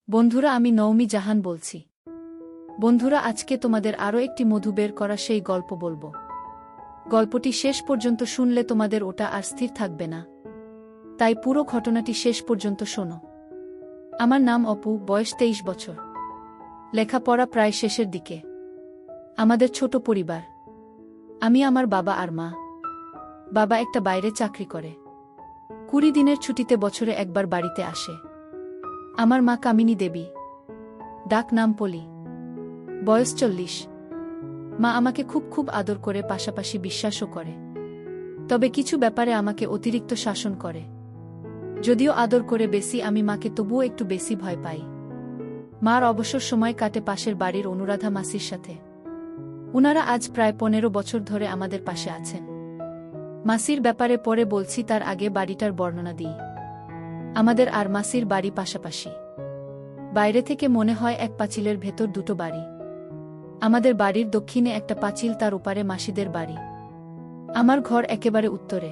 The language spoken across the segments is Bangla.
বন্ধুরা, আমি নওমি জাহান বলছি। বন্ধুরা, আজকে তোমাদের আরও একটি মধু বের করা সেই গল্প বলবো। গল্পটি শেষ পর্যন্ত শুনলে তোমাদের ওটা আর স্থির থাকবে না, তাই পুরো ঘটনাটি শেষ পর্যন্ত শোনো। আমার নাম অপু, বয়স 23 বছর। লেখাপড়া প্রায় শেষের দিকে। আমাদের ছোট পরিবার, আমি, আমার বাবা আর মা। বাবা একটা বাইরে চাকরি করে, 20 দিনের ছুটিতে বছরে একবার বাড়িতে আসে। আমার মা কামিনী দেবী, ডাক নাম পলি, বয়স 40। মা আমাকে খুব খুব আদর করে, পাশাপাশি বিশ্বাসও করে, তবে কিছু ব্যাপারে আমাকে অতিরিক্ত শাসন করে। যদিও আদর করে বেশি, আমি মাকে তবুও একটু বেশি ভয় পাই। মার অবসর সময় কাটে পাশের বাড়ির অনুরাধা মাসির সাথে। উনারা আজ প্রায় 15 বছর ধরে আমাদের পাশে আছেন। মাসির ব্যাপারে পরে বলছি, তার আগে বাড়িটার বর্ণনা দিই। আমাদের আর মাসির বাড়ি পাশাপাশি। বাইরে থেকে মনে হয় এক পাঁচিলের ভেতর দুটো বাড়ি। আমাদের বাড়ির দক্ষিণে একটা পাঁচিল, তার ওপারে মাসিদের বাড়ি। আমার ঘর একেবারে উত্তরে।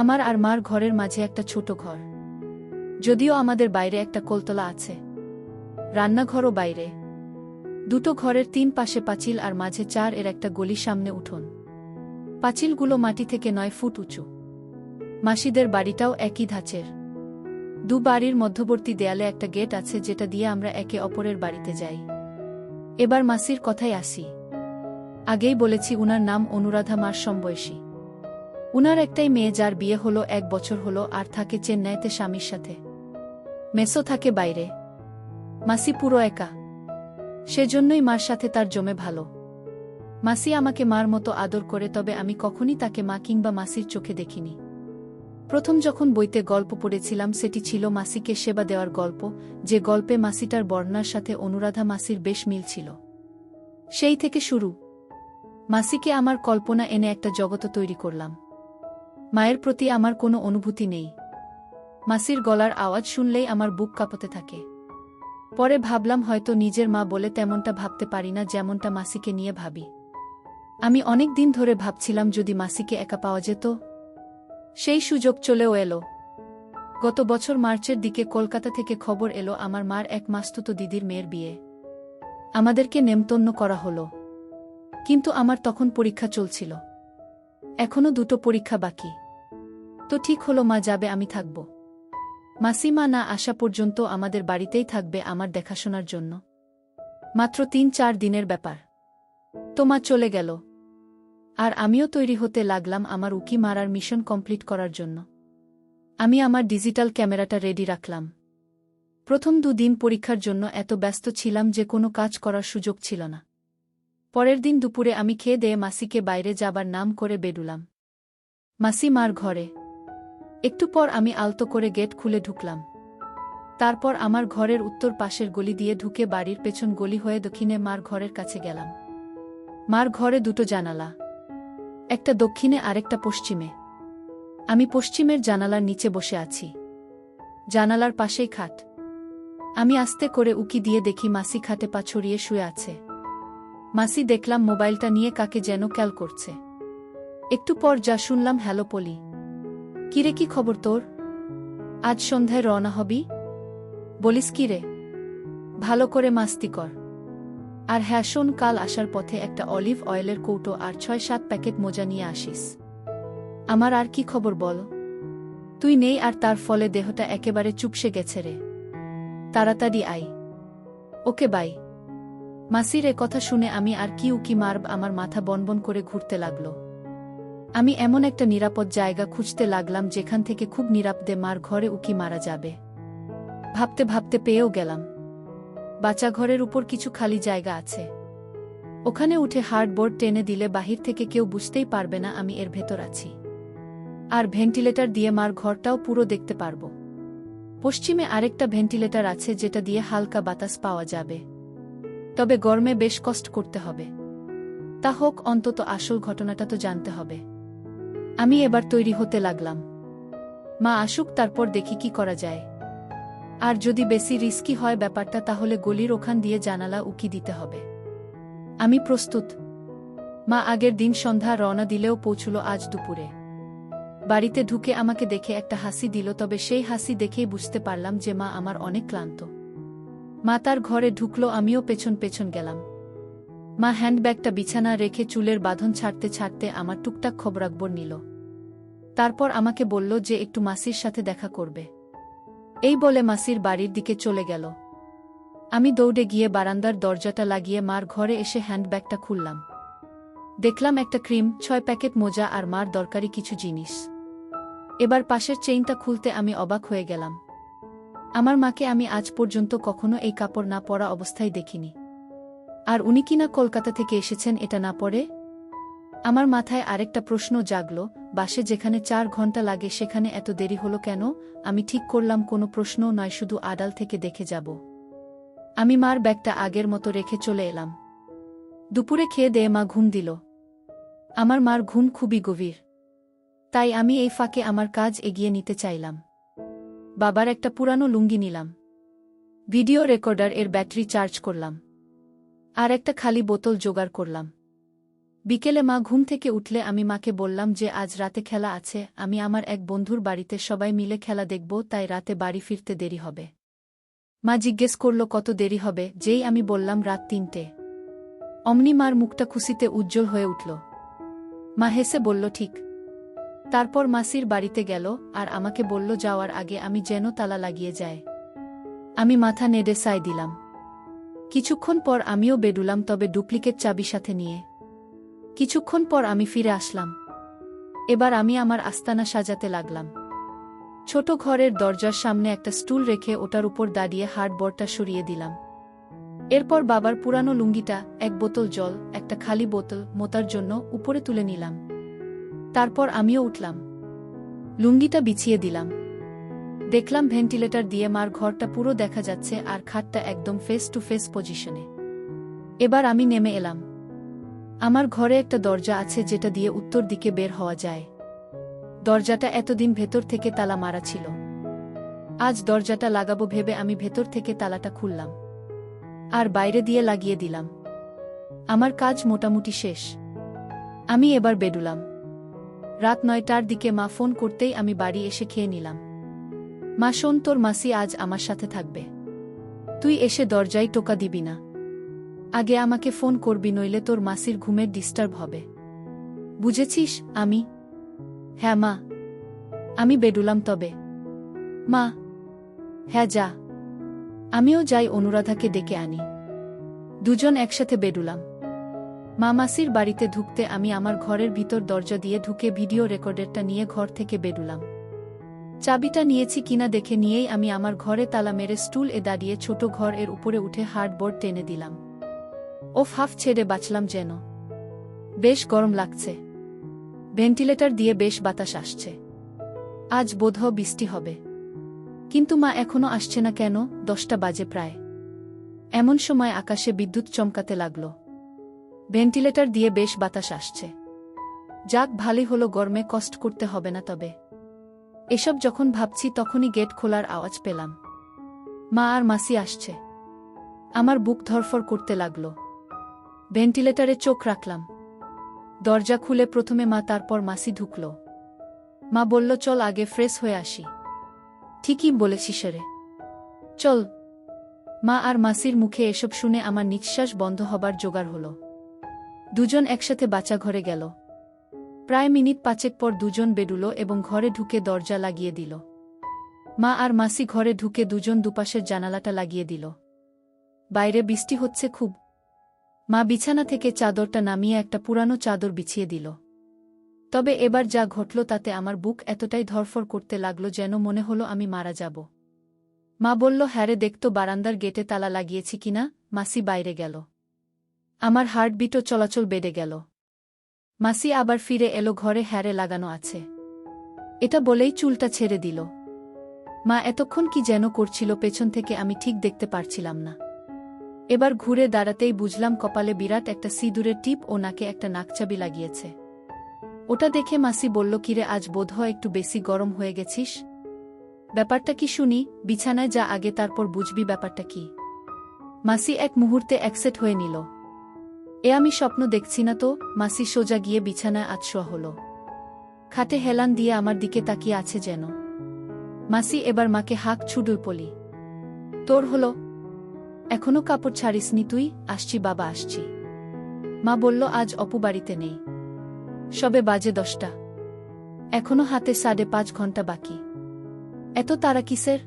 আমার আর মার ঘরের মাঝে একটা ছোট ঘর, যদিও আমাদের বাইরে একটা কোলতলা আছে। রান্নাঘরও বাইরে। দুটো ঘরের 3 পাশে পাঁচিল আর মাঝে 4 এর একটা গলি, সামনে উঠোন। পাঁচিলগুলো মাটি থেকে 9 ফুট উঁচু। মাসিদের বাড়িটাও একই ধাঁচের। দু বাড়ির মধ্যবর্তী দেয়ালে একটা গেট আছে, যেটা দিয়ে আমরা একে অপরের বাড়িতে যাই। এবার মাসির কথায় আসি। আগেই বলেছি, উনার নাম অনুরাধা, মার সমবয়সী। উনার একটাই মেয়ে, যার বিয়ে হলো 1 বছর হলো, আর থাকে চেন্নাইতে স্বামীর সাথে। মেসো থাকে বাইরে। মাসি পুরো একা, সেজন্যই মার সাথে তার জমে ভালো। মাসি আমাকে মার মতো আদর করে, তবে আমি কখনই তাকে মা কিংবা মাসির চোখে দেখিনি। প্রথম যখন বইতে গল্প পড়েছিলাম, সেটি ছিল মাসিকে সেবা দেওয়ার গল্প, যে গল্পে মাসিটার বর্ণনার সাথে অনুরাধা মাসির বেশ মিল ছিল। সেই থেকে শুরু। মাসিকে আমার কল্পনা এনে একটা জগৎ তৈরি করলাম। মায়ের প্রতি আমার কোনো অনুভূতি নেই। মাসির গলার আওয়াজ শুনলেই আমার বুক কাঁপতে থাকে। পরে ভাবলাম, হয়তো নিজের মা বলে তেমনটা ভাবতে পারি না, যেমনটা মাসিকে নিয়ে ভাবি। আমি অনেক দিন ধরে ভাবছিলাম, যদি মাসিকে একা পাওয়া যেত। সেই সুযোগ চলেও এলো। গত বছর মার্চের দিকে কলকাতা থেকে খবর এলো, আমার মার এক মাসতুতো দিদির মেয়ের বিয়ে। আমাদেরকে নেমন্তন্ন করা হলো, কিন্তু আমার তখন পরীক্ষা চলছিল। এখনো 2টো পরীক্ষা বাকি। তো ঠিক হলো, মা যাবে, আমি থাকব। মাসিমা না আসা পর্যন্ত আমাদের বাড়িতেই থাকবে আমার দেখাশোনার জন্য। মাত্র 3-4 দিনের ব্যাপার। তো মা চলে গেল, আর আমিও তৈরি হতে লাগলাম আমার উকি মারার মিশন কমপ্লিট করার জন্য। আমি আমার ডিজিটাল ক্যামেরাটা রেডি রাখলাম। প্রথম 2 দিন পরীক্ষার জন্য এত ব্যস্ত ছিলাম যে কোনো কাজ করার সুযোগ ছিল না। পরের দিন দুপুরে আমি খেয়ে দিয়ে মাসিকে বাইরে যাবার নাম করে বেডুলাম। মাসি মার ঘরে। একটু পর আমি আলতো করে গেট খুলে ঢুকলাম। তারপর আমার ঘরের উত্তর পাশের গলি দিয়ে ঢুকে বাড়ির পেছন গলি হয়ে দক্ষিণে মার ঘরের কাছে গেলাম। মার ঘরে 2টো জানালা, একটা দক্ষিণে আরেকটা পশ্চিমে। আমি পশ্চিমের জানালার নিচে বসে আছি। জানালার পাশেই খাট। আমি আস্তে করে উকি দিয়ে দেখি মাসি খাটে পা ছড়িয়ে শুয়ে আছে। মাসি দেখলাম মোবাইলটা নিয়ে কাকে যেন ক্যাল করছে। একটু পর যা শুনলাম, হ্যালো পলি, কিরে, কি খবর তোর? আজ সন্ধ্যায় রওনা হবি? বলিস কি রে, ভালো করে মাস্তি কর। আর হ্যাঁ শোন, কাল আসার পথে একটা অলিভ অয়েলের কৌটো আর 6-7 প্যাকেট মোজা নিয়ে আসিস। আমার আর কি খবর বল? তুই নেই, আর তার ফলে দেহটা একেবারে চুপসে গেছে রে। তাড়াতাড়ি আই। Okay, by. মাসির এ কথা শুনে আমি আর কি উকি মারব, আমার মাথা বনবন করে ঘুরতে লাগলো। আমি এমন একটা নিরাপদ জায়গা খুঁজতে লাগলাম, যেখান থেকে খুব নিরাপদে মার ঘরে উকি মারা যাবে। ভাবতে ভাবতে পেয়েও গেলাম। বাচ্চা ঘরের উপর কিছু খালি জায়গা আছে। ওখানে উঠে হার্ডবোর্ড টেনে দিলে বাহির থেকে কেউ বুঝতেই পারবে না আমি এর ভেতর আছি। আর ভেন্টিলেটর দিয়ে মার ঘরটাও পুরো দেখতে পারব। পশ্চিমে আরেকটা ভেন্টিলেটর আছে, যেটা দিয়ে হালকা বাতাস পাওয়া যাবে, তবে গরমে বেশ কষ্ট করতে হবে। তা হোক, অন্তত আসল ঘটনাটা তো জানতে হবে। আমি এবার তৈরি হতে লাগলাম। মা আসুক, তারপর দেখি কি করা যায়। আর যদি বেশি রিস্কি হয় ব্যাপারটা, তাহলে গলির ওখান দিয়ে জানালা উকি দিতে হবে। আমি প্রস্তুত। মা আগের দিন সন্ধ্যা রওনা দিলেও পৌঁছল আজ দুপুরে। বাড়িতে ঢুকে আমাকে দেখে একটা হাসি দিল, তবে সেই হাসি দেখেই বুঝতে পারলাম যে মা আমার অনেক ক্লান্ত। মা তার ঘরে ঢুকলো, আমিও পেছন পেছন গেলাম। মা হ্যান্ডব্যাগটা বিছানা রেখে চুলের বাঁধন ছাড়তে ছাড়তে আমার টুকটাক খবরাখবর নিল। তারপর আমাকে বলল যে একটু মাসির সাথে দেখা করবে। এই বলে মাসির বাড়ির দিকে চলে গেল। আমি দৌড়ে গিয়ে বারান্দার দরজাটা লাগিয়ে মার ঘরে এসে হ্যান্ডব্যাগটা খুললাম। দেখলাম একটা ক্রিম, 6 প্যাকেট মোজা আর মার দরকারি কিছু জিনিস। এবার পাশের চেইনটা খুলতে আমি অবাক হয়ে গেলাম। আমার মাকে আমি আজ পর্যন্ত কখনো এই কাপড় না পরা অবস্থায় দেখিনি। আর উনি কিনা কলকাতা থেকে এসেছেন এটা না পরে। আমার মাথায় আরেকটা প্রশ্ন জাগল, বাসে যেখানে 4 ঘন্টা লাগে সেখানে এত দেরি হলো কেন? আমি ঠিক করলাম কোনো প্রশ্নও নয়, শুধু আড়াল থেকে দেখে যাব। আমি মার ব্যাগটা আগের মতো রেখে চলে এলাম। দুপুরে খেয়ে দেয়ে মা ঘুম দিল। আমার মার ঘুম খুবই গভীর, তাই আমি এই ফাঁকে আমার কাজ এগিয়ে নিতে চাইলাম। বাবার একটা পুরানো লুঙ্গি নিলাম, ভিডিও রেকর্ডার এর ব্যাটারি চার্জ করলাম, আর একটা খালি বোতল জোগাড় করলাম। বিকেলে মা ঘুম থেকে উঠলে আমি মাকে বললাম যে আজ রাতে খেলা আছে, আমি আমার এক বন্ধুর বাড়িতে সবাই মিলে খেলা দেখব, তাই রাতে বাড়ি ফিরতে দেরি হবে। মা জিজ্ঞেস করল কত দেরি হবে, যেই আমি বললাম রাত 3টে। অমনি মার মুখটা খুশিতে উজ্জ্বল হয়ে উঠল। মা হেসে বলল ঠিক। তারপর মাসির বাড়িতে গেল আর আমাকে বলল যাওয়ার আগে আমি যেন তালা লাগিয়ে যায়। আমি মাথা নেড়ে সায় দিলাম। কিছুক্ষণ পর আমিও বেডুলাম, তবে ডুপ্লিকেট চাবি সাথে নিয়ে। কিছুক্ষণ পর আমি ফিরে আসলাম। এবার আমি আমার আস্তানা সাজাতে লাগলাম। ছোট ঘরের দরজার সামনে একটা স্টুল রেখে ওটার উপর দাঁড়িয়ে হার্ডবোর্ডটা সরিয়ে দিলাম। এরপর বাবার পুরানো লুঙ্গিটা, এক বোতল জল, একটা খালি বোতল মোতার জন্য উপরে তুলে নিলাম। তারপর আমিও উঠলাম, লুঙ্গিটা বিছিয়ে দিলাম। দেখলাম ভেন্টিলেটর দিয়ে মার ঘরটা পুরো দেখা যাচ্ছে আর খাটটা একদম ফেস টু ফেস পজিশনে। এবার আমি নেমে এলাম। আমার ঘরে একটা দরজা আছে যেটা দিয়ে উত্তর দিকে বের হওয়া যায়। দরজাটা এতদিন ভেতর থেকে তালা মারা ছিল। আজ দরজাটা লাগাবো ভেবে আমি ভেতর থেকে তালাটা খুললাম আর বাইরে দিয়ে লাগিয়ে দিলাম। আমার কাজ মোটামুটি শেষ। আমি এবার বেডুলাম। রাত 9টার দিকে মা ফোন করতেই আমি বাড়ি এসে খেয়ে নিলাম। মা, শোন, তোর মাসি আজ আমার সাথে থাকবে। তুই এসে দরজায় টোকা দিবি না। আগে আমাকে ফোন করবি, নইলে তোর মাসির ঘুমের ডিস্টার্ব হবে। বুঝেছিস? আমি হ্যাঁ মা। আমি বেডুলাম তবে। মা হ্যাঁ যা। আমিও যাই, অনুরাধাকে ডেকে আনি। দুজন একসাথে বেডুলাম। মা মাসির বাড়িতে ঢুকতে আমি আমার ঘরের ভিতর দরজা দিয়ে ঢুকে ভিডিও রেকর্ডারটা নিয়ে ঘর থেকে বেডুলাম। চাবিটা নিয়েছি কিনা দেখে নিয়েই আমি আমার ঘরে তালা মেরে স্টুল এ দাঁড়িয়ে ছোট ঘর এর উপরে উঠে হার্ডবোর্ড টেনে দিলাম। ওফ, হাফ ছেড়ে বাঁচলাম যেন। বেশ গরম লাগছে। ভেন্টিলেটর দিয়ে বেশ বাতাস আসছে। আজ বোধহয় বৃষ্টি হবে। কিন্তু মা এখনো আসছে না কেন? 10টা বাজে প্রায়। এমন সময় আকাশে বিদ্যুৎ চমকাতে লাগল। ভেন্টিলেটর দিয়ে বেশ বাতাস আসছে। যাক, ভালোই হলো, গরমে কষ্ট করতে হবে না। তবে এসব যখন ভাবছি তখনই গেট খোলার আওয়াজ পেলাম। মা আর মাসি আসছে। আমার বুক ধরফর করতে লাগল। ভেন্টিলেটরে চোখ রাখলাম। দরজা খুলে প্রথমে মা, তারপর মাসি ঢুকল। মা বলল, চল আগে ফ্রেশ হয়ে আসি। ঠিকই বলেছিস রে, চল। মা আর মাসির মুখে এসব শুনে আমার নিঃশ্বাস বন্ধ হবার জোগাড় হল। দুজন একসাথে বাচ্চা ঘরে গেল। প্রায় মিনিট 5 পর দুজন বেডুলো এবং ঘরে ঢুকে দরজা লাগিয়ে দিল। মা আর মাসি ঘরে ঢুকে দুজন দুপাশের জানালাটা লাগিয়ে দিল। বাইরে বৃষ্টি হচ্ছে খুব। মা বিছানা থেকে চাদরটা নামিয়ে একটা পুরানো চাদর বিছিয়ে দিল। তবে এবার যা ঘটল তাতে আমার বুক এতটাই ধরফর করতে লাগল যেন মনে হলো আমি মারা যাব। মা বলল, হ্যারে দেখতো বারান্দার গেটে তালা লাগিয়েছি কিনা। মাসি বাইরে গেল। আমার হার্টবিটও চলাচল বেড়ে গেল। মাসি আবার ফিরে এলো ঘরে, হ্যারে লাগানো আছে। এটা বলেই চুলটা ছেড়ে দিল। মা এতক্ষণ কি যেন করছিল পেছন থেকে, আমি ঠিক দেখতে পারছিলাম না। এবার ঘুরে দাঁড়াতেই বুঝলাম কপালে বিরাট একটা সিঁদুরের টিপ ও নাকে একটা নাকচাবি লাগিয়েছে। ওটা দেখে মাসি বলল, কিরে, আজ বোধহয় একটু বেশি গরম হয়ে গেছিস। ব্যাপারটা কি শুনি? বিছানায় যা আগে, তারপর বুঝবি ব্যাপারটা কি। মাসি এক মুহূর্তে অ্যাকসেপ্ট হয়ে নিল। এ আমি স্বপ্ন দেখছি না তো? মাসি সোজা গিয়ে বিছানায় আছড়া হল। খাটে হেলান দিয়ে আমার দিকে তাকিয়ে আছে যেন। মাসি এবার মাকে হাঁক ছুডুল পলি। তোর হলো? এখনো কাপড় ছাড়িসনি তুই? আসছি বাবা, আসছি। মা বলল, আজ অপু বাড়িতে নেই। সবে বাজে 10টা। এখনো হাতে 5.5 ঘন্টা বাকি। এত তারা কিসের?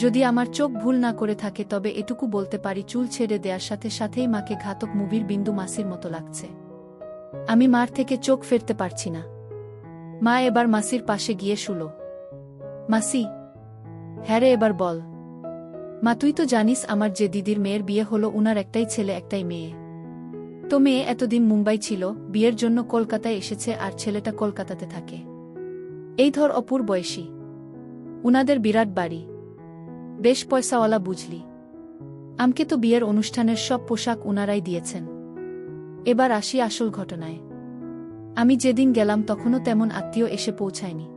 যদি আমার চোখ ভুল না করে থাকে তবে এটুকু বলতে পারি, চুল ছেড়ে দেওয়ার সাথে সাথেই মাকে ঘাতক মুভির বিন্দু মাসির মতো লাগছে। আমি মার থেকে চোখ ফেরতে পারছি না। মা এবার মাসির পাশে গিয়ে শুল। মাসি। হ্যাঁ রে, এবার বল। মা, তুই তো জানিস আমার যে দিদির মেয়ের বিয়ে হলো, উনার একটাই ছেলে একটাই মেয়ে। তো মেয়ে এতদিন মুম্বাই ছিল, বিয়ের জন্য কলকাতায় এসেছে, আর ছেলেটা কলকাতাতে থাকে। এই ধর অপুর বয়সী। উনাদের বিরাট বাড়ি, বেশ পয়সাওয়ালা বুঝলি। আমকে তো বিয়ের অনুষ্ঠানের সব পোশাক উনারাই দিয়েছেন। এবার আসি আসল ঘটনায়। আমি যেদিন গেলাম তখনও তেমন আত্মীয় এসে পৌঁছায়নি।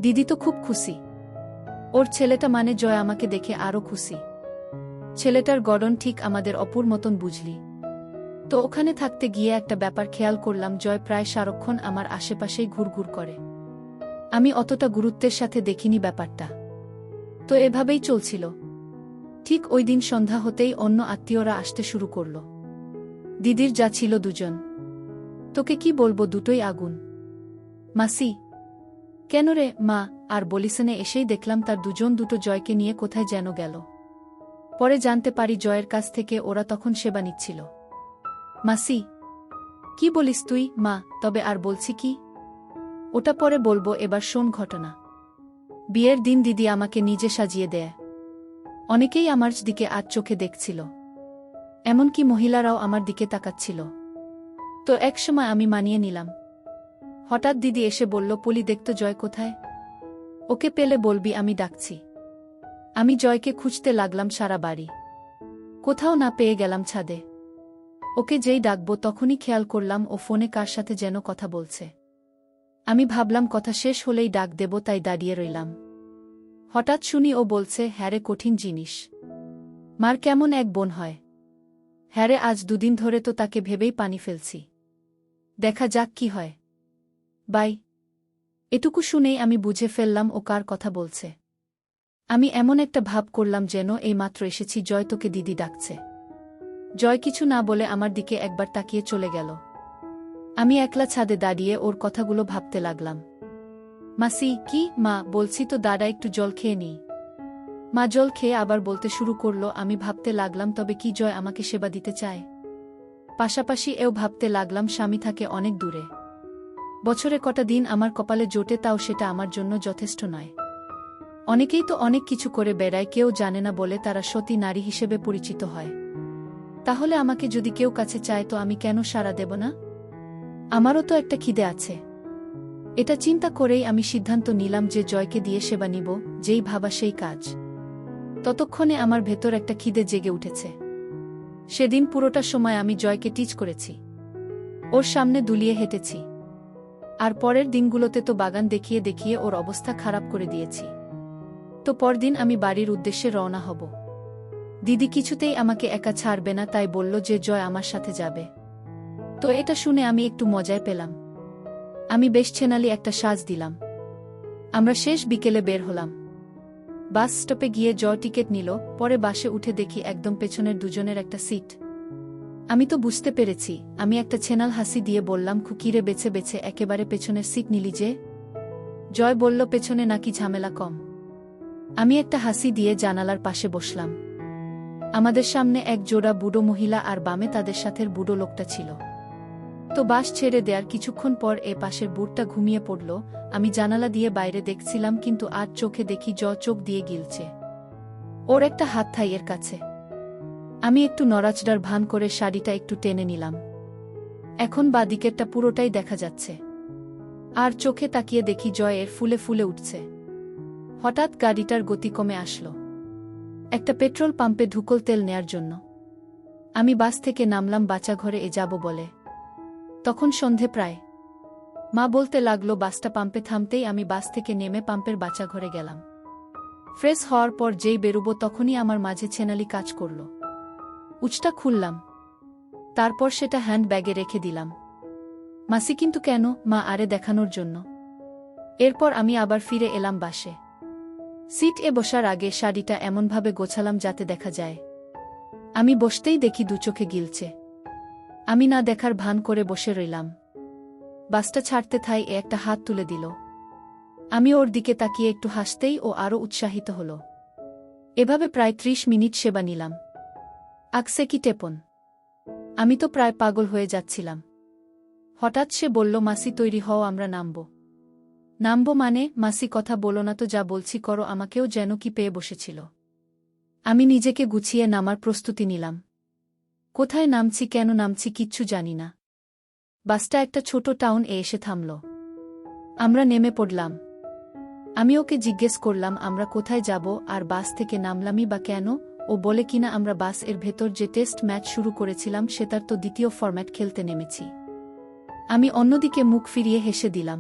দিদি তো খুব খুশি। ওর ছেলেটা মানে জয় আমাকে দেখে আরও খুশি। ছেলেটার গড়ন ঠিক আমাদের অপুর মতন বুঝলি। তো ওখানে থাকতে গিয়ে একটা ব্যাপার খেয়াল করলাম, জয় প্রায় সারাক্ষণ আমার আশেপাশেই ঘুরঘুর করে। আমি অতটা গুরুত্বের সাথে দেখিনি ব্যাপারটা। তো এভাবেই চলছিল। ঠিক ওই দিন সন্ধ্যা হতেই অন্য আত্মীয়রা আসতে শুরু করল। দিদির যা ছিল 2 জন। তোকে কি বলবো, দুটোই আগুন। মাসি। কেন রে? মা। আর বলিসনে এসেই দেখলাম তার 2 জন দুটো জয়কে নিয়ে কোথায় যেন গেল। পরে জানতে পারি জয়ের কাছ থেকে ওরা তখন সেবা নিচ্ছিল। মাসি। কি বলিস তুই? মা, তবে আর বলছি কি? ওটা পরে বলবো, এবার শোন ঘটনা। বিয়ের দিন দিদি আমাকে নিজে সাজিয়ে দেয়। অনেকেই আমার দিকে আজ চোখে দেখছিল, এমনকি মহিলারাও আমার দিকে তাকাচ্ছিল। তো একসময় আমি মানিয়ে নিলাম। হঠাৎ দিদি এসে বলল, পলি দেখতো জয় কোথায়? ওকে পেলে বলবি আমি ডাকছি। আমি জয়কে খুঁজতে লাগলাম সারা বাড়ি। কোথাও না পেয়ে গেলাম ছাদে। ওকে যেই ডাকবো তখনই খেয়াল করলাম ও ফোনে কার সাথে যেন কথা বলছে। আমি ভাবলাম কথা শেষ হলেই ডাক দেব, তাই দাঁড়িয়ে রইলাম। হঠাৎ শুনি ও বলছে, হ্যারে কঠিন জিনিস। মার কেমন এক বোন হয়। হ্যারে আজ 2 দিন ধরে তো তাকে ভেবেই পানি ফেলছি। দেখা যাক কি হয়। বাই। এটুকু শুনেই আমি বুঝে ফেললাম ও কার কথা বলছে। আমি এমন একটা ভাব করলাম যেন এইমাত্র এসেছি, জয় তোকে দিদি ডাকছে। জয় কিছু না বলে আমার দিকে একবার তাকিয়ে চলে গেল। আমি একলা ছাদে দাঁড়িয়ে ওর কথাগুলো ভাবতে লাগলাম। মাসি। কি? মা। বলছি তো দাদা একটু জল খেয়ে নিই। মা জল খেয়ে আবার বলতে শুরু করলো। আমি ভাবতে লাগলাম, তবে কি জয় আমাকে সেবা দিতে চায়? পাশাপাশি এও ভাবতে লাগলাম, স্বামী থাকে অনেক দূরে। বছরে কটা দিন আমার কপালে জোটে, তাও সেটা আমার জন্য যথেষ্ট নয়। অনেকেই তো অনেক কিছু করে বেড়ায়, কেউ জানে না বলে তারা সতী নারী হিসেবে পরিচিত হয়। তাহলে আমাকে যদি কেউ কাছে চায় তো আমি কেন সাড়া দেব না? আমারও তো একটা খিদে আছে। এটা চিন্তা করেই আমি সিদ্ধান্ত নিলাম যে জয়কে দিয়ে সেবা নিব, যেই ভাবা সেই কাজ। ততক্ষণে আমার ভেতর একটা খিদে জেগে উঠেছে। সেদিন পুরোটা সময় আমি জয়কে টিচ করেছি, ওর সামনে দুলিয়ে হেঁটেছি। আর পরের দিনগুলোতে তো বাগান দেখিয়ে দেখিয়ে ওর অবস্থা খারাপ করে দিয়েছি। তো পরদিন আমি বাড়ির উদ্দেশ্যে রওনা হব। দিদি কিছুতেই আমাকে একা ছাড়বে না, তাই বলল যে জয় আমার সাথে যাবে। তো এটা শুনে আমি একটু মজায় পেলাম। আমি বেশ ছেনালি একটা সাজ দিলাম। আমরা শেষ বিকেলে বের হলাম। বাস স্টপে গিয়ে জয় টিকিট নিল। পরে বাসে উঠে দেখি একদম পেছনের 2 জনের একটা সিট। আমি তো বুঝতে পেরেছি। আমি একটা ছেনাল হাসি দিয়ে বললাম, খুকিরে বেছে বেছে একেবারে পেছনের সিট নিলি যে? জয় বলল, পেছনে নাকি ঝামেলা কম। আমি একটা হাসি দিয়ে জানালার পাশে বসলাম। আমাদের সামনে এক জোড়া বুড়ো মহিলা আর বামে তাদের সাথে বুড়ো লোকটা ছিল। তো বাস ছেড়ে দেওয়ার কিছুক্ষণ পর এ পাশের বুড়টা ঘুমিয়ে পড়ল। আমি জানালা দিয়ে বাইরে দেখছিলাম, কিন্তু আজ চোখে দেখি চোখ দিয়ে গিলছে। ওর একটা হাত থাইয়ের কাছে। আমি একটু নড়াচড়ার ভান করে শাড়িটা একটু টেনে নিলাম। এখন বাঁ দিকেরটা পুরোটাই দেখা যাচ্ছে। আর চোখে তাকিয়ে দেখি জয়ের ফুলে ফুলে উঠছে। হঠাৎ গাড়িটার গতি কমে আসলো একটা পেট্রোল পাম্পে ধুকল তেল নেয়ার জন্য। আমি বাস থেকে নামলাম বাচ্চা ঘরে যাব বলে। তখন সন্ধে প্রায়। মা বলতে লাগলো বাসটা পাম্পে থামতেই আমি বাস থেকে নেমে পাম্পের বাচ্চা ঘরে গেলাম। ফ্রেশ হওয়ার পর যেই বেরুবো তখনই আমার মাঝে ছেনালি কাজ করল। উচটা খুললাম, তারপর সেটা হ্যান্ড ব্যাগে রেখে দিলাম। মাসি। কিন্তু কেন? মা। আরে দেখানোর জন্য। এরপর আমি আবার ফিরে এলাম বাসে। সিট এ বসার আগে শাড়িটা এমনভাবে গোছালাম যাতে দেখা যায় আমি বসতেই দেখি দুচোখে গিলছে। আমি না দেখার ভান করে বসে রইলাম। বাসটা ছাড়তে থাই এ একটা হাত তুলে দিল। আমি ওর দিকে তাকিয়ে একটু হাসতেই ও আরও উৎসাহিত হল। এভাবে প্রায় ৩০ মিনিট সেবা নিলাম। আকসে কি টেপন। আমি তো প্রায় পাগল হয়ে যাচ্ছিলাম। হঠাৎ সে বলল, মাসি তৈরি হও, আমরা নামব। নামব মানে? মাসি কথা বলো না তো, যা বলছি করো। আমাকেও যেন কি পেয়ে বসেছিল। আমি নিজেকে গুছিয়ে নামার প্রস্তুতি নিলাম। কোথায় নামছি, কেন নামছি কিচ্ছু জানি না। বাসটা একটা ছোট টাউন এসে থামল। আমরা নেমে পড়লাম। আমি ওকে জিজ্ঞেস করলাম আমরা কোথায় যাব আর বাস থেকে নামলামই বা কেন। ও বলে কিনা আমরা বাস এর ভেতর যে টেস্ট ম্যাচ শুরু করেছিলাম সেটার তো দ্বিতীয় ফরম্যাট খেলতে নেমেছি। আমি অন্যদিকে মুখ ফিরিয়ে হেসে দিলাম।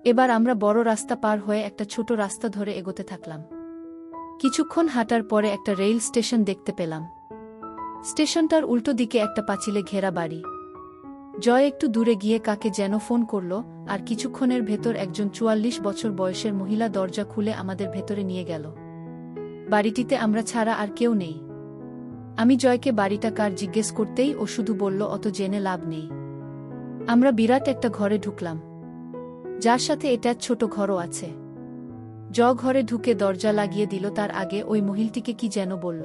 এবার আমরা বড় রাস্তা পার হয়ে একটা ছোট রাস্তা ধরে এগোতে থাকলাম। কিছুক্ষণ হাঁটার পরে একটা রেল স্টেশন দেখতে পেলাম। স্টেশনটার উল্টো দিকে একটা পাঁচিলে ঘেরা বাড়ি। জয় একটু দূরে গিয়ে কাকে যেন ফোন করল, আর কিছুক্ষণের ভেতর একজন ৪৪ বছর বয়সের মহিলা দরজা খুলে আমাদের ভেতরে নিয়ে গেল। বাড়িটিতে আমরা ছাড়া আর কেউ নেই। আমি জয়কে বাড়িটা কার জিজ্ঞেস করতেই ও শুধু বলল অত জেনে লাভ নেই। আমরা বিরাট একটা ঘরে ঢুকলাম, যার সাথে এটা ছোট ঘরও আছে। ঘরে ঢুকে দরজা লাগিয়ে দিল, তার আগে ওই মহিলাটিকে কি যেন বলল।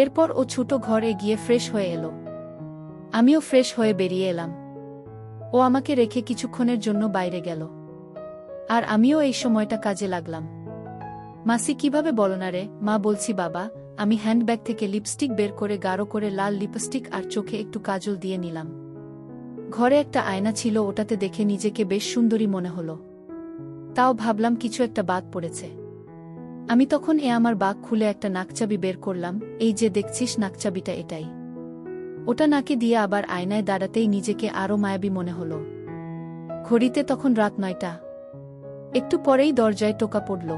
এরপর ও ছোট ঘরে গিয়ে ফ্রেশ হয়ে এলো। আমিও ফ্রেশ হয়ে বেরিয়ে এলাম। ও আমাকে রেখে কিছুক্ষণের জন্য বাইরে গেল, আর আমিও এই সময়টা কাজে লাগলাম। মাসি কিভাবে বলো না রে? মা বলছি বাবা। আমি হ্যান্ডব্যাগ থেকে লিপস্টিক বের করে গাঢ় করে লাল লিপস্টিক আর চোখে একটু কাজল দিয়ে নিলাম। ঘরে একটা আয়না ছিল, ওটাতে দেখে নিজেকে বেশ সুন্দরী মনে হলো। তাও ভাবলাম কিছু একটা বাদ পড়েছে। আমি তখন আমার বাগ খুলে একটা নাকচাবি বের করলাম। এই যে দেখছিস নাকচাবিটা, এটাই। ওটা নাকে দিয়ে আবার আয়নায় দাঁড়াতেই নিজেকে আরও মায়াবী মনে হলো। ঘড়িতে তখন রাত ৯টা। একটু পরেই দরজায় টোকা পড়ল।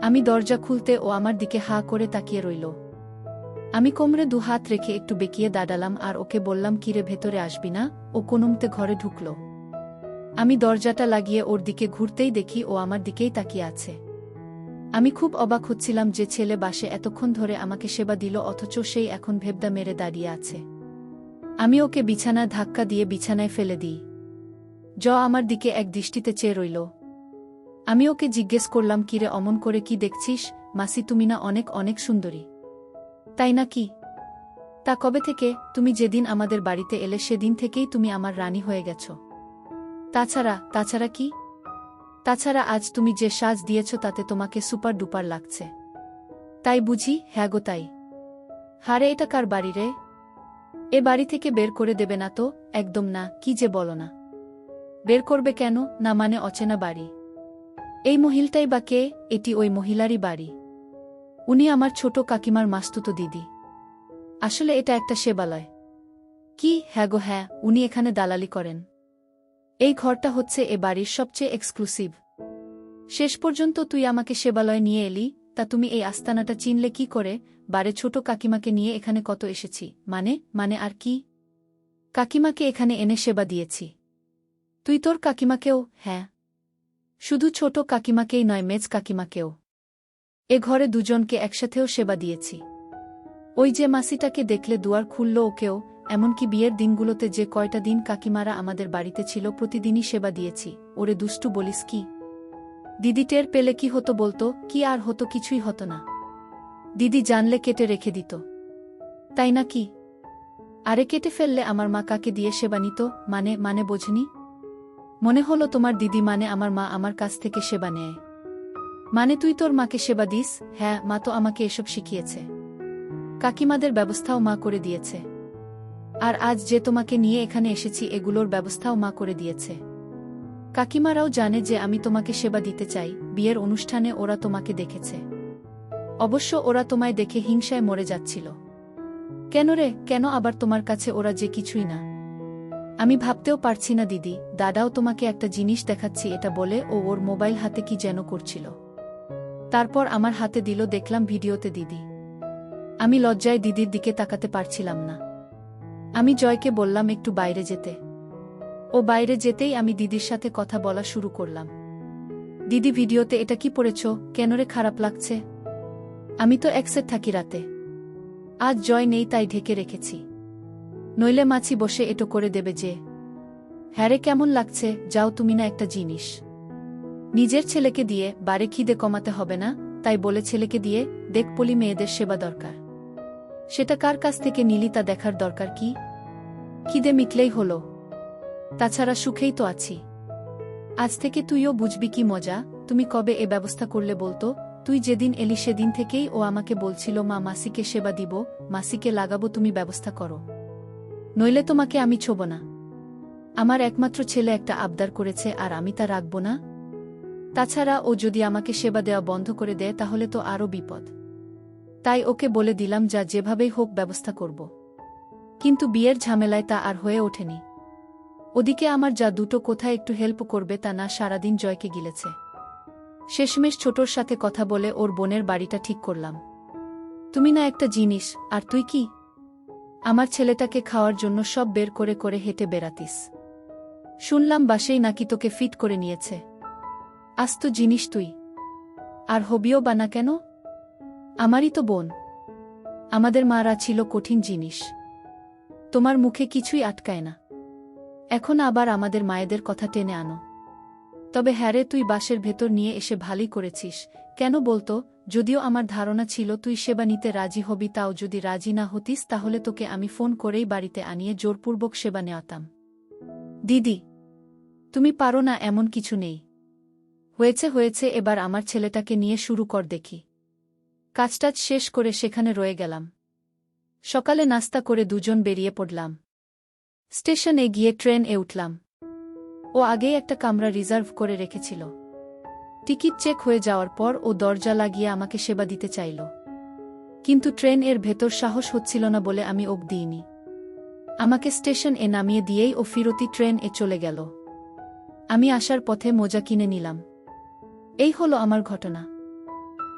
আমি দরজা খুলতে ও আমার দিকে হা করে তাকিয়ে রইল। আমি কোমরে ২ হাত রেখে একটু বেঁকিয়ে দাঁড়ালাম আর ওকে বললাম, কিরে ভেতরে আসবি না? ও কোনোমতে ঘরে ঢুকল। আমি দরজাটা লাগিয়ে ওর দিকে ঘুরতেই দেখি ও আমার দিকেই তাকিয়ে আছে। আমি খুব অবাক হচ্ছিলাম যে ছেলে বাসে এতক্ষণ ধরে আমাকে সেবা দিল, অথচ সেই এখন ভেবদা মেরে দাঁড়িয়ে আছে। আমি ওকে বিছানায় ধাক্কা দিয়ে বিছানায় ফেলে দিই। আমার দিকে এক দৃষ্টিতে চেয়ে রইল। আমি ওকে জিজ্ঞেস করলাম, কিরে অমন করে কি দেখছিস? মাসি তুমি না অনেক অনেক সুন্দরী, তাই না? কি তা কবে থেকে? তুমি যেদিন আমাদের বাড়িতে এলে সেদিন থেকেই তুমি আমার রানী হয়ে গেছ। তাছাড়া কি? তাছাড়া আজ তুমি যে সাজ দিয়েছ তাতে তোমাকে সুপার ডুপার লাগছে। তাই বুঝি? হ্যাঁ গো তাই। হারে এটা কার বাড়ি রে? এ বাড়ি থেকে বের করে দেবে না তো? একদম না। কি যে বলো না। বের করবে কেন? না মানে অচেনা বাড়ি। এই মহিলাটাই বা কে? এটি ওই মহিলারই বাড়ি। উনি আমার ছোট কাকিমার মাস্তুতো দিদি। আসলে এটা একটা সেবালয়। কি? হ্যাঁ গো হ্যাঁ, উনি এখানে দালালি করেন। এই ঘরটা হচ্ছে এ বাড়ির সবচেয়ে এক্সক্লুসিভ। শেষ পর্যন্ত তুই আমাকে সেবালয় নিয়ে এলি, তা তুমি এই আস্তানাটা চিনলে কি করে? বারে ছোট কাকিমাকে নিয়ে এখানে কত এসেছি। মানে আর কি? কাকিমাকে এখানে এনে সেবা দিয়েছি। তুই তোর কাকিমাকেও? হ্যাঁ, শুধু ছোট কাকিমাকেই নয়, মেজ কাকিমাকেও। এ ঘরে দুজনকে একসাথেও সেবা দিয়েছি। ওই যে মাসিটাকে দেখলে দুয়ার খুলল, ওকেও। এমনকি বিয়ের দিনগুলোতে যে কয়টা দিন কাকিমারা আমাদের বাড়িতে ছিল প্রতিদিনই সেবা দিয়েছি। ওরে দুষ্টু বলিস কি? দিদি টের পেলে কি হতো বলতো? কি আর হতো? কিছুই হতো না। দিদি জানলে কেটে রেখে দিত। তাই না কি? আরে কেটে ফেললে আমার মা কাকে দিয়ে সেবা নিত? মানে বোঝনি? মনে হলো তোমার দিদি মানে আমার মা আমার কাছ থেকে সেবা নেয়। মানে তুই তোর মাকে সেবা দিস? হ্যাঁ, মা তো আমাকে এসব শিখিয়েছে। কাকিমাদের ব্যবস্থাও মা করে দিয়েছে। আর আজ যে তোমাকে নিয়ে এখানে এসেছি এগুলোর ব্যবস্থাও মা করে দিয়েছে। কাকিমারাও জানে যে আমি তোমাকে সেবা দিতে চাই। বিয়ের অনুষ্ঠানে ওরা তোমাকে দেখেছে। অবশ্য ওরা তোমায় দেখে হিংসায় মরে যাচ্ছিল। কেন রে? কেন আবার তোমার কাছে ওরা যে কিছুই না? আমি ভাবতেও পারছি না দিদি। দাদাও তোমাকে একটা জিনিস দেখাচ্ছি এটা বলে ও ওর মোবাইল হাতে কি যেন করছিল। তারপর আমার হাতে দিল, দেখলাম ভিডিওতে দিদি। আমি লজ্জায় দিদির দিকে তাকাতে পারছিলাম না। আমি জয়কে বললাম একটু বাইরে যেতে। ও বাইরে যেতেই আমি দিদির সাথে কথা বলা শুরু করলাম। দিদি ভিডিওতে এটা কি পড়েছ? কেন রে, খারাপ লাগছে? আমি তো একসেট থাকি রাতে। আজ জয় নেই তাই ঢেকে রেখেছি। নইলে মাছি বসে এটো করে দেবে যে। হ্যারে কেমন লাগছে, যাও তুমি না একটা জিনিস। নিজের ছেলেকে দিয়ে বারে খিদে কমাতে হবে না, তাই বলে ছেলেকে দিয়ে দেখপলি মেয়েদের সেবা দরকার। সেটা কার কাছ থেকে নিলি তা দেখার দরকার কি? খিদে মিটলেই হলো। তাছাড়া সুখেই তো আছি। আজ থেকে তুইও বুঝবি কি মজা। তুমি কবে এ ব্যবস্থা করলে বলতো? তুই যেদিন এলি সেদিন থেকেই ও আমাকে বলছিল মা মাসিকে সেবা দিব, মাসিকে লাগাবো, তুমি ব্যবস্থা করো, নইলে তোমাকে আমি ছোব না। আমার একমাত্র ছেলে একটা আবদার করেছে আর আমি তা রাখব না? তাছাড়া ও যদি আমাকে সেবা দেওয়া বন্ধ করে দেয় তাহলে তো আরও বিপদ। তাই ওকে বলে দিলাম যা যেভাবেই হোক ব্যবস্থা করব। কিন্তু বিয়ের ঝামেলায় তা আর হয়ে ওঠেনি। ওদিকে আমার যা দুটো কোথায় একটু হেল্প করবে তা না, সারাদিন জয়কে গিলেছে। শেষমেশ ছোটর সাথে কথা বলে ওর বোনের বাড়িটা ঠিক করলাম। তুমি না একটা জিনিস, আর তুই কি? আমার ছেলেটাকে খাওয়ার জন্য সব বের করে করে হেঁটে বেড়াতিস। শুনলাম বাসেই নাকি তোকে ফিট করে নিয়েছে। আস্ত জিনিস তুই। আর হবিও বা না কেন? আমারই তো বোন। আমাদের মারা ছিল কঠিন জিনিস। তোমার মুখে কিছুই আটকায় না। এখন আবার আমাদের মায়েদের কথা টেনে আনো। তবে হ্যারে, তুই বাসের ভেতর নিয়ে এসে ভালোই করেছিস। কেন বলতো? যদিও আমার ধারণা ছিল তুই সেবা নিতে রাজি হবি, তাও যদি রাজি না হতিস তাহলে তোকে আমি ফোন করেই বাড়িতে আনিয়ে জোরপূর্বক সেবা নেওয়াতাম। দিদি, তুমি পারো না এমন কিছু নেই। হয়েছে হয়েছে, এবার আমার ছেলেটাকে নিয়ে শুরু কর দেখি। কাজটাজ শেষ করে সেখানে রয়ে গেলাম। সকালে নাস্তা করে দুজন বেরিয়ে পড়লাম। স্টেশনে গিয়ে ট্রেন এ উঠলাম। ও আগেই একটা কামরা রিজার্ভ করে রেখেছিল। টিকিট চেক হয়ে যাওয়ার পর ও দরজা লাগিয়ে আমাকে সেবা দিতে চাইল, কিন্তু ট্রেন এর ভেতর সাহস হচ্ছিল না বলে আমি ওকে দিইনি। আমাকে স্টেশন এ নামিয়ে দিয়েই ও ফিরতি ট্রেন এ চলে গেল। আমি আসার পথে মোজা কিনে নিলাম। এই হলো আমার ঘটনা।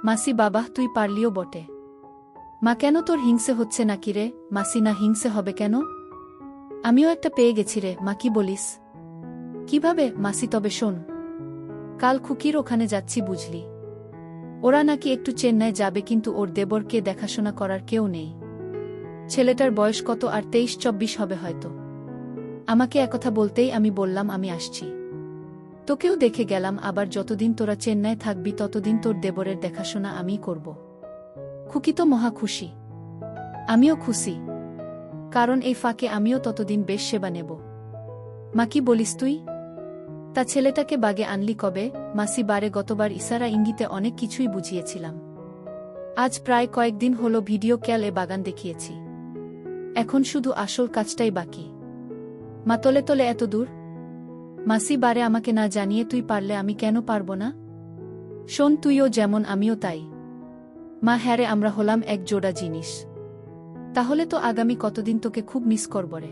মাসি, বাবা তুই পারলিও বটে। মা, কেন তোর হিংসে হচ্ছে নাকি রে? মাসি, না হিংসে হবে কেন? আমিও একটা পেয়ে গেছি রে। মা, কি বলিস? কিভাবে? মাসি, তবে শোন, কাল খুকির ওখানে যাচ্ছি বুঝলি। ওরা নাকি একটু চেন্নাই যাবে, কিন্তু ওর দেবরকে দেখাশোনা করার কেউ নেই। ছেলেটার বয়স কত আর 23-24 হবে হয়তো। আমাকে একথা বলতেই আমি বললাম আমি আসছি। তোকেও দেখে গেলাম, আবার যতদিন তোরা চেন্নাই থাকবি ততদিন তোর দেবরের দেখাশোনা আমিই করব। খুকি তো মহা খুশি। আমিও খুশি, কারণ এই ফাঁকে আমিও ততদিন বেশ সেবা নেব। মা, কি বলিস তুই? তা ছেলেটাকে বাগে আনলি কবে? মাসি, বারে গতবার ইশারা ইঙ্গিতে অনেক কিছুই বুঝিয়েছিলাম। আজ প্রায় কয়েকদিন হলো ভিডিও কলে বাগান দেখিয়েছি। এখন শুধু আসল কাজটাই বাকি। মা, তলে তলে এত দূর? মাসি, বারে আমাকে না জানিয়ে তুই পারলে আমি কেন পারব না? শোন, তুইও যেমন আমিও তাই। মা, হ্যারে, আমরা হলাম এক জোড়া জিনিস। তাহলে তো আগামী কতদিন তোকে খুব মিস করব রে।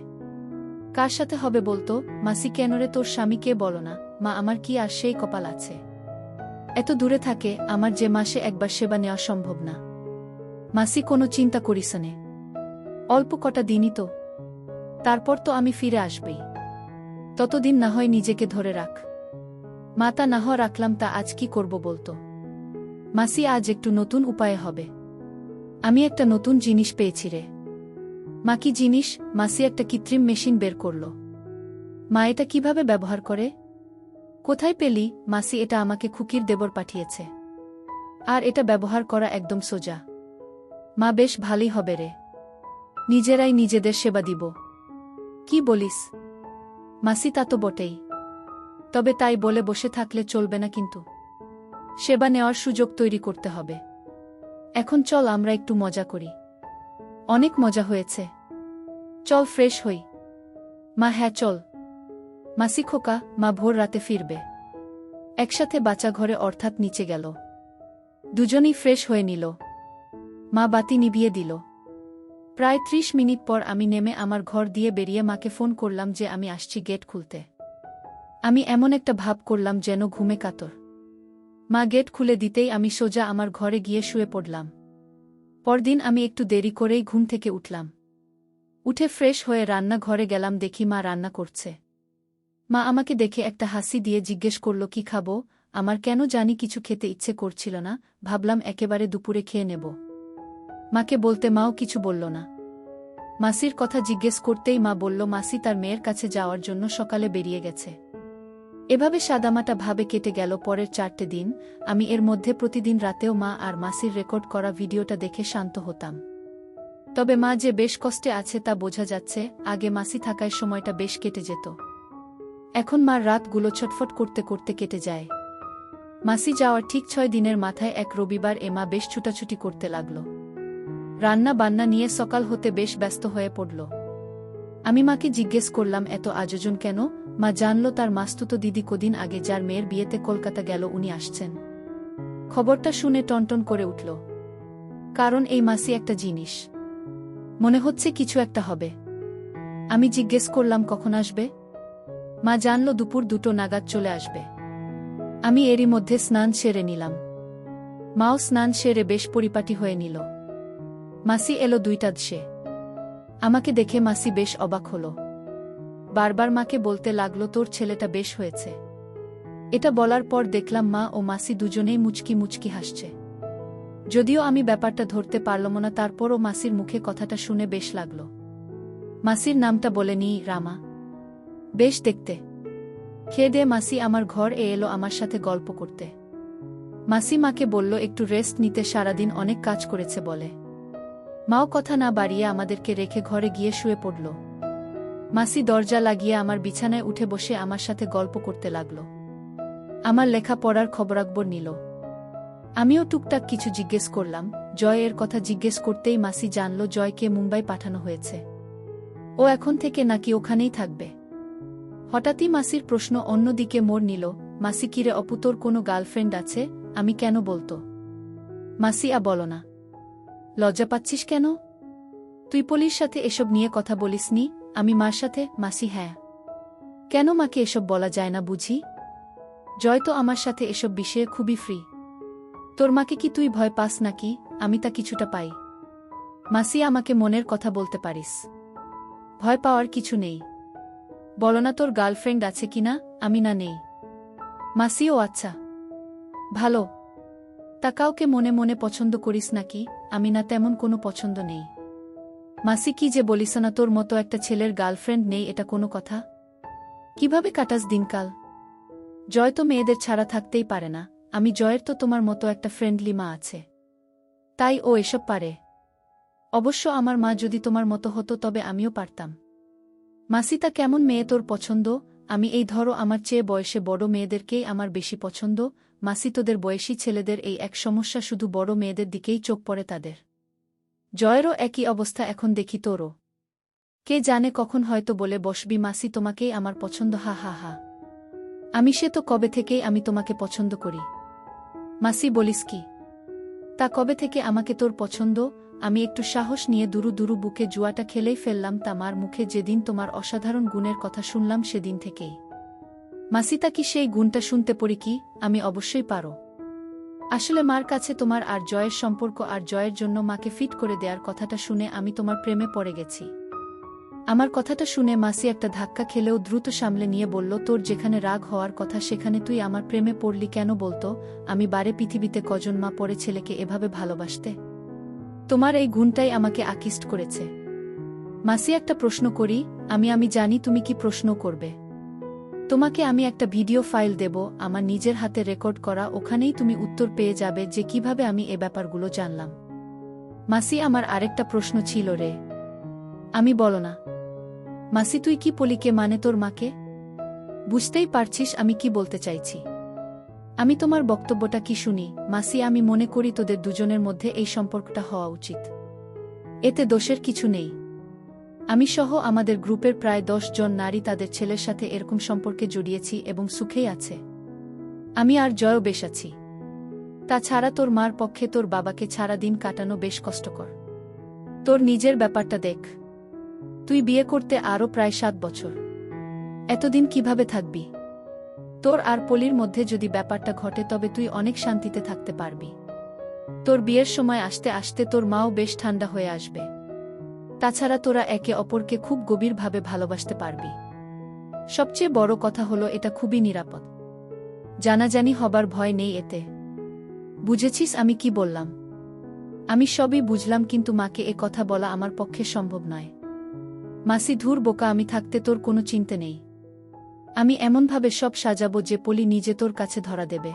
কার সাথে হবে বলতো? মাসি, কেন রে, তোর স্বামীকে বলো না। মা, আমার কি আর সেই কপাল আছে? এত দূরে থাকে, আমার যে মাসে একবার সেবা নেওয়া সম্ভব না। মাসি, কোনো চিন্তা করিস নে, অল্প কটা দিনই তো, তারপর তো আমি ফিরে আসবেই। ততদিন না হয় নিজেকে ধরে রাখ। মা, তা না হয় রাখলাম, তা আজ কি করব বলতো? মাসি, আজ একটু নতুন উপায়ে হবে। আমি একটা নতুন জিনিস পেয়েছি রে। মা, কি জিনিস? মাসি একটা কৃত্রিম মেশিন বের করল। মা, এটা কিভাবে ব্যবহার করে? কোথায় পেলি? মাসি, এটা আমাকে খুকির দেবর পাঠিয়েছে। আর এটা ব্যবহার করা একদম সোজা। মা, বেশ ভালোই হবে রে। নিজেরাই নিজেদের সেবা দিব। কি বলিস? মাসি, তা তো বটেই। তবে তাই বলে বসে থাকলে চলবে না, কিন্তু সেবা নেওয়ার সুযোগ তৈরি করতে হবে। এখন চল আমরা একটু মজা করি। অনেক মজা হয়েছে, চল ফ্রেশ হই। মা, হ্যাঁ চল। মাসি, খোকা, মা ভোর রাতে ফিরবে। একসাথে বাচ্চা ঘরে অর্থাৎ নিচে গেল। দুজনেই ফ্রেশ হয়ে নিল। মা বাতি নিভিয়ে দিল। প্রায় 30 মিনিট পর আমি নেমে আমার ঘর দিয়ে বেরিয়ে মাকে ফোন করলাম যে আমি আসছি গেট খুলতে। আমি এমন একটা ভাব করলাম যেন ঘুমে কাতর। মা গেট খুলে দিতেই আমি সোজা আমার ঘরে গিয়ে শুয়ে পড়লাম। পরদিন আমি একটু দেরি করেই ঘুম থেকে উঠলাম। উঠে ফ্রেশ হয়ে রান্না ঘরে গেলাম, দেখি মা রান্না করছে। মা আমাকে দেখে একটা হাসি দিয়ে জিজ্ঞেস করল কি খাবো। আমার কেন জানি কিছু খেতে ইচ্ছে করছিল না, ভাবলাম একেবারে দুপুরে খেয়ে নেব। মাকে বলতে মাও কিছু বলল না। মাসির কথা জিজ্ঞেস করতেই মা বলল মাসি তার মেয়ের কাছে যাওয়ার জন্য সকালে বেরিয়ে গেছে। এভাবে সাদামাটা ভাবে কেটে গেল পরের 4টে দিন। আমি এর মধ্যে প্রতিদিন রাতেও মা আর মাসির রেকর্ড করা ভিডিওটা দেখে শান্ত হতাম। তবে মা যে বেশ কষ্টে আছে তা বোঝা যাচ্ছে। আগে মাসি থাকায় সময়টা বেশ কেটে যেত, এখন মার রাতগুলো ছটফট করতে করতে কেটে যায়। মাসি যাওয়ার ঠিক 6 দিনের মাথায় এক রবিবার মা বেশ ছুটাছুটি করতে লাগল। রান্না বান্না নিয়ে সকাল হতে বেশ ব্যস্ত হয়ে পড়ল। আমি মাকে জিজ্ঞেস করলাম এত আয়োজন কেন? মা জানল তার মাস্তুতো দিদি কদিন আগে যার মেয়ের বিয়েতে কলকাতা গেল উনি আসছেন। খবরটা শুনে টনটন করে উঠল, কারণ এই মাসি একটা জিনিস, মনে হচ্ছে কিছু একটা হবে। আমি জিজ্ঞেস করলাম কখন আসবে? মা জানল দুপুর 2টো নাগাদ চলে আসবে। আমি এরই মধ্যে স্নান সেরে নিলাম। মাও স্নান সেরে বেশ পরিপাটি হয়ে নিল। মাসি এলো 2টা দেশে। আমাকে দেখে মাসি বেশ অবাক হল। বারবার মাকে বলতে লাগলো তোর ছেলেটা বেশ হয়েছে। এটা বলার পর দেখলাম মা ও মাসি দুজনেই মুচকি মুচকি হাসছে। যদিও আমি ব্যাপারটা ধরতে পারলাম না, তারপরও মাসির মুখে কথাটা শুনে বেশ লাগলো। মাসির নামটা বলেনি, রামা। বেশ দেখতে। খেয়ে দিয়ে মাসি আমার ঘর এলো আমার সাথে গল্প করতে। মাসি মাকে বলল একটু রেস্ট নিতে, সারাদিন অনেক কাজ করেছে বলে। মাও কথা না বাড়িয়ে আমাদেরকে রেখে ঘরে গিয়ে শুয়ে পড়ল। মাসি দরজা লাগিয়ে আমার বিছানায় উঠে বসে আমার সাথে গল্প করতে লাগল। আমার লেখা পড়ার খবরাখবর নিল। আমিও টুকটাক কিছু জিজ্ঞেস করলাম। জয়ের কথা জিজ্ঞেস করতেই মাসি জানল জয়কে মুম্বাই পাঠানো হয়েছে। ও এখন থেকে নাকি ওখানেই থাকবে। হঠাৎই মাসির প্রশ্ন অন্যদিকে মোড় নিল। মাসি কিরে অপু, তোর কোনো গার্লফ্রেন্ড আছে? আমি কেন বলতো? মাসি বলো না। লজ্জা পাচ্ছিস কেন? তুই পলির সাথে এসব নিয়ে কথা বলিসনি? আমি মার সাথে। মাসি হ্যাঁ। কেন মাকে এসব বলা যায় না বুঝি? জয় তো আমার সাথে এসব বিষয়ে খুবই ফ্রি। তোর মাকে কি তুই ভয় পাস নাকি? আমি তা কিছুটা পাই। মাসি আমাকে মনের কথা বলতে পারিস, ভয় পাওয়ার কিছু নেই। বলো না তোর গার্লফ্রেন্ড আছে কিনা? আমি না নেই। মাসি ও আচ্ছা, ভালো। তা কাউকে মনে মনে পছন্দ করিস নাকি? আমি না, তেমন কোনো পছন্দ নেই। মাসি কি যে বলিস না, তোর মতো একটা ছেলের গার্লফ্রেন্ড নেই এটা কোনো কথা? কিভাবে কাটাস দিনকাল? জয় তো মেয়েদের ছাড়া থাকতেই পারে না। আমি জয়ের তো তোমার মতো একটা ফ্রেন্ডলি মা আছে, তাই ও এসব পারে। অবশ্য আমার মা যদি তোমার মতো হতো তবে আমিও পারতাম। মাসি তা কেমন মেয়ে তোর পছন্দ? আমি এই ধরো আমার চেয়ে বয়সে বড় মেয়েদেরকেই আমার বেশি পছন্দ। মাসি তোদের বয়সী ছেলেদের এই এক সমস্যা, শুধু বড় মেয়েদের দিকেই চোখ পড়ে তাদের। জয়েরও একই অবস্থা এখন দেখি তোরও। কে জানে কখন হয়তো বলে বসবি মাসি তোমাকেই আমার পছন্দ। হা হা হা। আমি সে তো কবে থেকেই আমি তোমাকে পছন্দ করি। মাসি বলিস কি? তা কবে থেকে আমাকে তোর পছন্দ? আমি একটু সাহস নিয়ে দুরু দুরু বুকে জুয়াটা খেলেই ফেললাম তামার মুখে। যেদিন তোমার অসাধারণ গুণের কথা শুনলাম সেদিন থেকেই। মাসি তা কি সেই গুণটা শুনতে পড়ি কি? আমি অবশ্যই পারো। আসলে মার কাছে তোমার আর জয়ের সম্পর্ক আর জয়ের জন্য মাকে ফিট করে দেওয়ার কথাটা শুনে আমি তোমার প্রেমে পড়ে গেছি। আমার কথাটা শুনে মাসি একটা ধাক্কা খেলেও দ্রুত সামলে নিয়ে বলল, তোর যেখানে রাগ হওয়ার কথা সেখানে তুই আমার প্রেমে পড়লি কেন বলতো? আমি বারে পৃথিবীতে কজন মা পড়ে ছেলেকে এভাবে ভালোবাসতে? তোমার এই গুণটাই আমাকে আকৃষ্ট করেছে। মাসি একটা প্রশ্ন করি? আমি জানি তুমি কি প্রশ্ন করবে। তোমাকে আমি একটা ভিডিও ফাইল দেব আমার নিজের হাতে রেকর্ড করা, ওখানেই তুমি উত্তর পেয়ে যাবে যে কিভাবে আমি এ ব্যাপারগুলো জানলাম। মাসি আমার আরেকটা প্রশ্ন ছিল রে। আমি বলো না। মাসি তুই কি পলিকে মানে তোর মাকে? বুঝতেই পারছিস আমি কি বলতে চাইছি। আমি তোমার বক্তব্যটা কি শুনি। মাসি আমি মনে করি তোদের দুজনের মধ্যে এই সম্পর্কটা হওয়া উচিত। এতে দোষের কিছু নেই। আমি সহ আমাদের গ্রুপের প্রায় 10 জন নারী তাদের ছেলের সাথে এরকম সম্পর্কে জড়িয়েছি এবং সুখেই আছে। আমি আর জয়ও বেশ আছি। তাছাড়া তোর মার পক্ষে তোর বাবাকে ছাড়া দিন কাটানো বেশ কষ্টকর। তোর নিজের ব্যাপারটা দেখ। তুই বিয়ে করতে আরও প্রায় 7 বছর। এতদিন কিভাবে থাকবি? তোর আর পলির মধ্যে যদি ব্যাপারটা ঘটে তবে তুই অনেক শান্তিতে থাকতে পারবি। তোর বিয়ের সময় আসতে আসতে তোর মাও বেশ ঠান্ডা হয়ে আসবে। তাছাড়া তোরা একে অপরকে খুব গভীরভাবে ভালোবাসতে পারবি। সবচেয়ে বড় কথা হলো এটা খুবই নিরাপদ। জানাজানি হবার ভয় নেই এতে। বুঝেছিস আমি কি বললাম? আমি সবই বুঝলাম, কিন্তু মাকে এ কথা বলা আমার পক্ষে সম্ভব নয়। মাসি, ধুর বোকা, আমি থাকতে তোর কোনো চিন্তা নেই। আমি এমনভাবে সব সাজাবো যে পলি নিজে তোর কাছে ধরা দেবে।